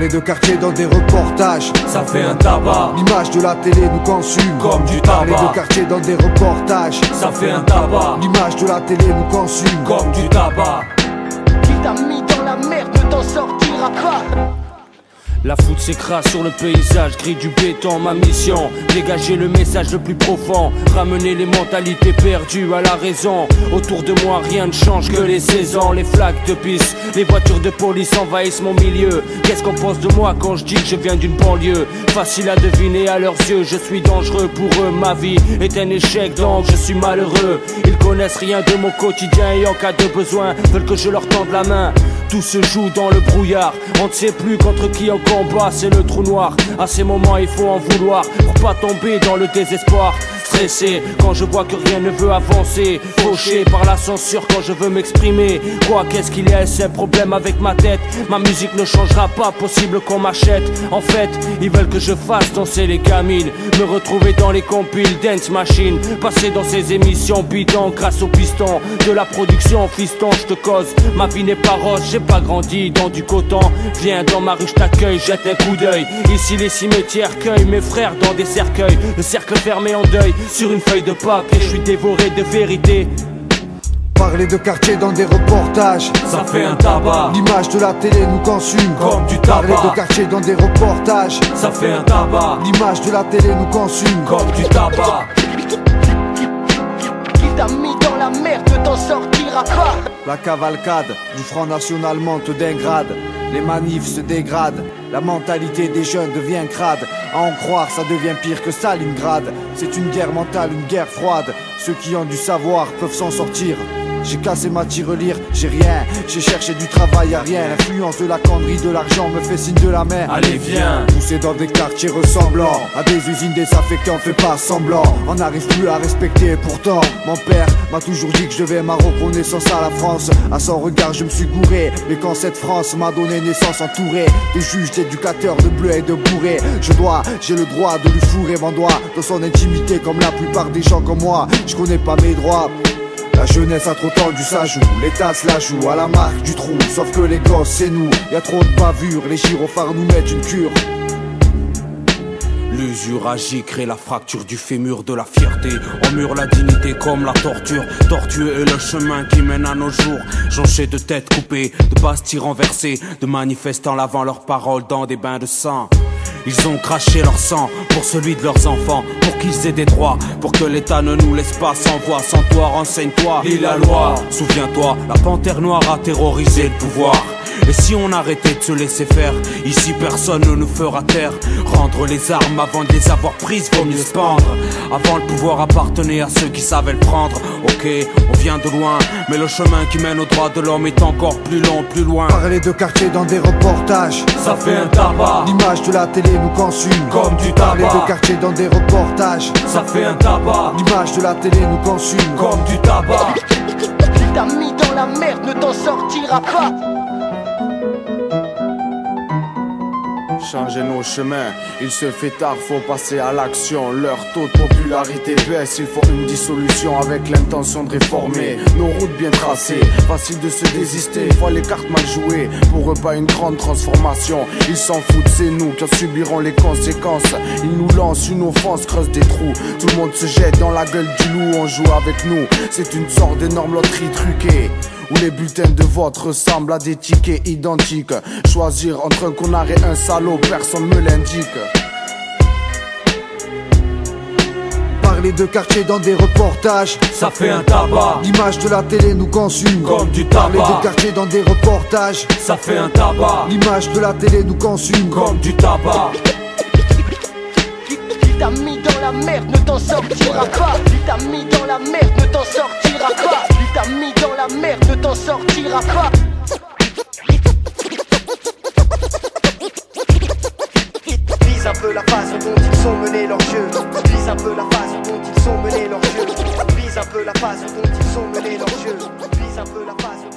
Parler de quartier dans des reportages, ça fait un tabac. L'image de la télé nous consume comme du Parler tabac. de quartier dans des reportages, Ça fait un tabac. l'image de la télé nous consume comme du tabac. Qui t'a mis dans la merde ne t'en sortira pas. La foudre s'écrase sur le paysage, grille du béton, ma mission, dégager le message le plus profond, ramener les mentalités perdues à la raison. Autour de moi rien ne change que les saisons, les flaques de piste, les voitures de police envahissent mon milieu. Qu'est-ce qu'on pense de moi quand je dis que je viens d'une banlieue? Facile à deviner à leurs yeux, je suis dangereux pour eux, ma vie est un échec donc je suis malheureux. Ils connaissent rien de mon quotidien et en cas de besoin veulent que je leur tende la main. Tout se joue dans le brouillard, on ne sait plus contre qui on combat, c'est le trou noir. À ces moments il faut en vouloir pour pas tomber dans le désespoir. Stressé quand je vois que rien ne veut avancer, fauché par la censure quand je veux m'exprimer. Quoi, qu'est-ce qu'il y a, c'est un problème avec ma tête. Ma musique ne changera pas, possible qu'on m'achète. En fait, ils veulent que je fasse danser les gamines, me retrouver dans les compiles Dance Machine, passer dans ces émissions bidons grâce au piston de la production. Fiston, je te cause, ma vie n'est pas rose, j'ai pas grandi dans du coton. Viens dans ma rue, je t'accueille, jette un coup d'œil. Ici les cimetières cueillent mes frères dans des cercueils. Le cercle fermé en deuil sur une feuille de papier, je suis dévoré de vérité. Parler de quartier dans des reportages, ça fait un tabac. L'image de la télé nous consume comme du Parler tabac. de quartier dans des reportages, Ça fait un tabac. l'image de la télé nous consume comme du tabac. Qui t'a mis dans la merde ne t'en sortira pas. La cavalcade du Front National monte d'un grade. Les manifs se dégradent, la mentalité des jeunes devient crade. À en croire, ça devient pire que Stalingrad. C'est une guerre mentale, une guerre froide. Ceux qui ont du savoir peuvent s'en sortir. J'ai cassé ma tirelire, j'ai rien. J'ai cherché du travail, y'a rien. L'influence de la connerie, de l'argent me fait signe de la main. Allez viens. Poussé dans des quartiers ressemblant à des usines désaffectées, on fait pas semblant. On n'arrive plus à respecter, pourtant mon père m'a toujours dit que je devais ma reconnaissance à la France. À son regard je me suis gouré, mais quand cette France m'a donné naissance entouré de juges, d'éducateurs, de bleus et de bourrés, j'ai le droit de lui fourrer mon doigt dans son intimité comme la plupart des gens comme moi. Je connais pas mes droits. La jeunesse a trop tendu sa joue, l'État se la joue à la marque du trou. Sauf que les gosses c'est nous, y'a trop de bavures, les gyrophares nous mettent une cure. L'usure agit, crée la fracture du fémur de la fierté. On mure la dignité comme la torture. Tortueux est le chemin qui mène à nos jours. Jonchés de têtes coupées, de bastilles renversées, de manifestants lavant leurs paroles dans des bains de sang. Ils ont craché leur sang pour celui de leurs enfants, pour qu'ils aient des droits, pour que l'État ne nous laisse pas sans voix. Sans toi, renseigne-toi, lis la loi. Souviens-toi, la panthère noire a terrorisé le pouvoir. Et si on arrêtait de se laisser faire, ici personne ne nous fera taire. Rendre les armes avant de les avoir prises, vaut mieux se pendre. Avant le pouvoir appartenait à ceux qui savaient le prendre. Ok, on vient de loin, mais le chemin qui mène au droit de l'homme est encore plus long, plus loin. Parler de quartier dans des reportages, ça fait un tabac. L'image de la télé nous consume comme du Parler tabac. de quartier dans des reportages, ça fait un tabac. L'image de la télé nous consume comme du tabac. Qui t'a mis dans la merde ne t'en sortira pas. Changer nos chemins, il se fait tard, faut passer à l'action. Leur taux de popularité baisse, il faut une dissolution avec l'intention de réformer nos routes bien tracées. Facile de se désister, une fois les cartes mal jouées. Pour eux pas une grande transformation, ils s'en foutent, c'est nous qui en subirons les conséquences. Ils nous lancent une offense, creusent des trous. Tout le monde se jette dans la gueule du loup, on joue avec nous. C'est une sorte d'énorme loterie truquée, où les bulletins de vote ressemblent à des tickets identiques. Choisir entre un connard et un salaud, personne me l'indique. Parler de quartier dans des reportages, ça fait un tabac. L'image de la télé nous consume comme du Parler tabac. de quartier dans des reportages, ça fait un tabac. L'image de la télé nous consume comme du tabac. Qui t'a mis dans la merde ne t'en sortira pas. Qui t'a mis dans la merde ne t'en sortira pas. Qui t'a mis dans la merde ne t'en sortira pas. Vise un peu la façon dont ils sont menés leurs jeux. Vise un peu la façon dont ils sont menés leurs jeux. Vise un peu la façon dont ils sont menés leurs jeux. Vise un peu la façon